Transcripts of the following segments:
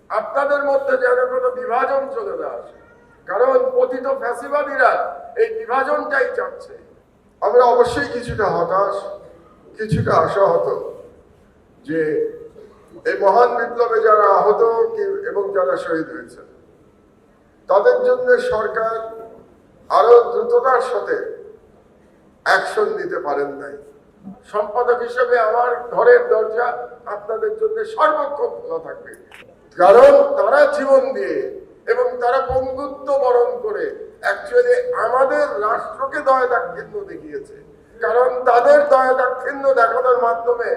আপনাদের মধ্যে যেন কোনো বিভাজন চলে না আসে, কারণ পতিত ফ্যাসিবাদীরা এই বিভাজনটাই চাচ্ছে। আমরা অবশ্যই কিছুটা হতাশ, কিছুটা আশাহত যে এই মহান বিপ্লবে যারা আহত এবং যারা শহীদ হয়েছে তাদের জন্য সরকার আরো দ্রুততার সাথে অ্যাকশন নিতে পারেন নাই। সম্পাদক হিসেবে আমার ঘরের দরজা আপনাদের জন্য সর্বক্ষণ খোলা থাকবে, কারণ তারা জীবন দিয়ে এবং তারা বন্ধুত্ব বরণ করে অ্যাকচুয়ালি আমাদের রাষ্ট্রকে দয়া দাক্ষিণ্য দেখিয়েছে। কারণ তাদের দয়া দাক্ষিণ্য দেখানোর মাধ্যমে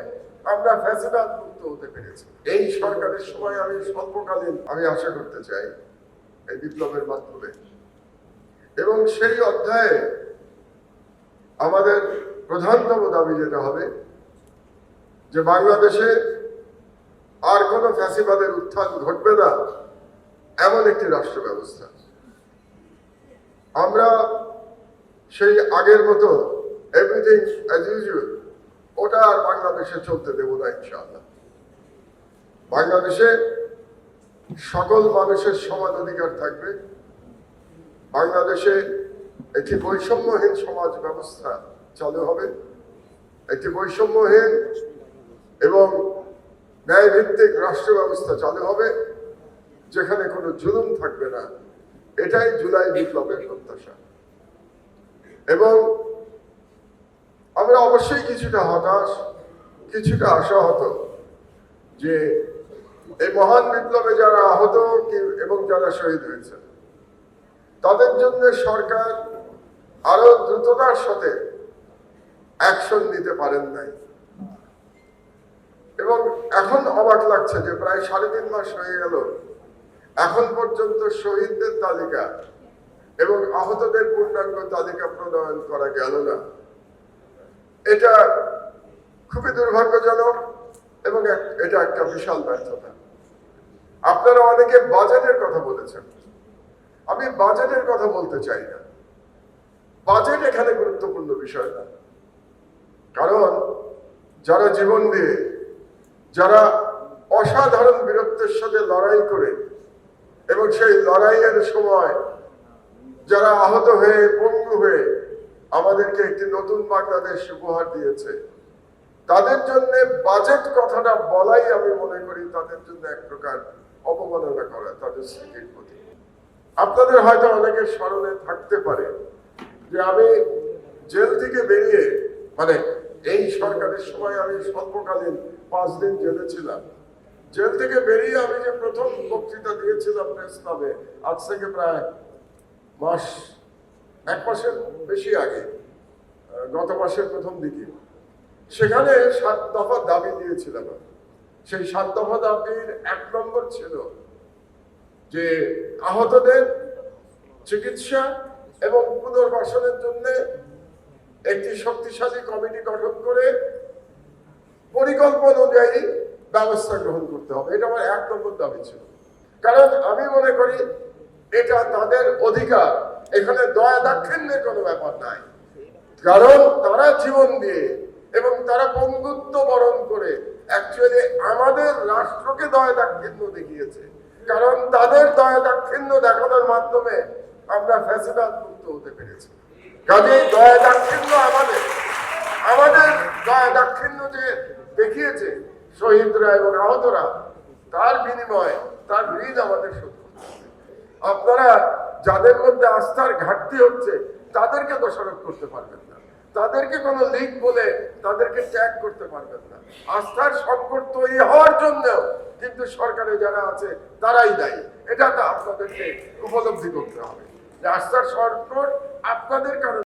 আমরা ফ্যাসিবাদ মুক্ত হতে পেরেছি। এই সরকারের সময় আমি স্বল্পকালীন আমি আশা করতে চাই এই বিপ্লবের মাধ্যমে, এবং সেই অধ্যায়ে আমাদের প্রধানতম দাবি যেটা হবে যে বাংলাদেশে আর কোনো ফ্যাসিবাদের উত্থান ঘটবে না এমন একটি রাষ্ট্র ব্যবস্থা। আমরা সেই আগের মতো এভরিথিং অ্যাজ ইউজুয়াল ওটা আর বাংলাদেশে চলতে দেব না ইনশাআল্লাহ। বাংলাদেশে সকল মানুষের সমান অধিকার থাকবে। বাংলাদেশে একটি বৈষম্যহীন সমাজ ব্যবস্থা চালু হবে, একটি বৈষম্যহীন এবং ন্যায়ভিত্তিক রাষ্ট্র ব্যবস্থা চালু হবে যেখানে কোনো জুলুম থাকবে না। এটাই জুলাই বিপ্লবের প্রত্যাশা। এবং আমরা অবশ্যই কিছুটা হতাশ, কিছুটা আশাহত যে এই মহান বিপ্লবে যারা আহত এবং যারা শহীদ হয়েছে তাদের জন্য সরকার আরো দ্রুততার সাথে অ্যাকশন নিতে পারেন নাই। এবং এখন অবাক লাগছে যে প্রায় 3.5 মাস হয়ে গেল, এখন পর্যন্ত শহীদদের তালিকা এবং আহতদের পূর্ণাঙ্গ তালিকা প্রণয়ন করা গেল না। এটা খুবই দুর্ভাগ্যজনক এবং এটা একটা বিশাল ব্যর্থতা। আপনারা অনেকে বাজেটের কথা বলেছেন, আমি বাজেটের কথা বলতে চাই না। বাজেট এখানে গুরুত্বপূর্ণ বিষয় না, কারণ যারা জীবন দিয়ে, যারা অসাধারণ বীরত্বের সাথে লড়াই করে এবং সেই লড়াইয়ের সময় যারা আহত হয়ে পঙ্গু হয়ে আমাদেরকে একটি নতুন বাংলাদেশ উপহার দিয়েছে, তাদের জন্য বাজেট কথাটা বলাই আমি মনে করি তাদের জন্য এক প্রকার অবমাননা করা তাদের স্মৃতির প্রতি। আপনাদের হয়তো অনেকের স্মরণে থাকতে পারে যে আমি জেল থেকে বেরিয়ে, মানে এই সরকারের সময় আমি স্বল্পকালীন 5 দিন জেলে ছিলাম। জেল থেকে বেরিয়ে আমি যে প্রথম বক্তৃতা দিয়েছিলাম প্রেস ক্লাবে, আজ থেকে প্রায় এক মাসের বেশি আগে, গত মাসের প্রথম দিকে, সেখানে 7 দফা দাবি দিয়েছিলাম। সেই 7 দফা দাবির 1 নম্বর ছিল যে আহতদের চিকিৎসা এবং পুনর্বাসনের জন্য একটি শক্তিশালী কমিটি গঠন করে পরিকল্পনা অনুযায়ী ব্যবস্থা গ্রহণ করতে হবে। এটা আমার 1 নম্বর দাবি ছিল, কারণ আমি মনে করি এটা তাদের অধিকার, এখানে দয়া দাক্ষিণ্যের কোনো ব্যাপার নাই। কারণ তারা জীবন দিয়ে এবং তারা বন্ধুত্ব বরণ করে অ্যাকচুয়ালি আমাদের রাষ্ট্রকে দয়া দাক্ষিণ্য দেখিয়েছে। কারণ তাদের দয়া দাক্ষিণ্য দেখানোর মাধ্যমে আমরা ফ্যাসিবাদ মুক্ত হতে পেরেছি। কাজেই দয়া দাক্ষিণ্য আমাদের দয়া দাক্ষিণ্য যে দেখিয়েছে শহীদরা এবং আহতরা, তার বিনিময়ে তার ঋণ আমাদের শোধ করতে হবে। আপনারা যাদের মধ্যে আস্থার ঘাটতি হচ্ছে তাদেরকে দোষারোপ করতে পারবেন না, তাদেরকে কোনো লিগ বলে তাদেরকে ট্যাগ করতে পারবেন না। আস্থার সংকট তৈরি হওয়ার জন্য কিন্তু সরকারে যারা আছে তারাই দায়ী। এটা আপনাদেরকে উপলব্ধি করতে হবে যে আস্থার সংকট আপনাদের কারণে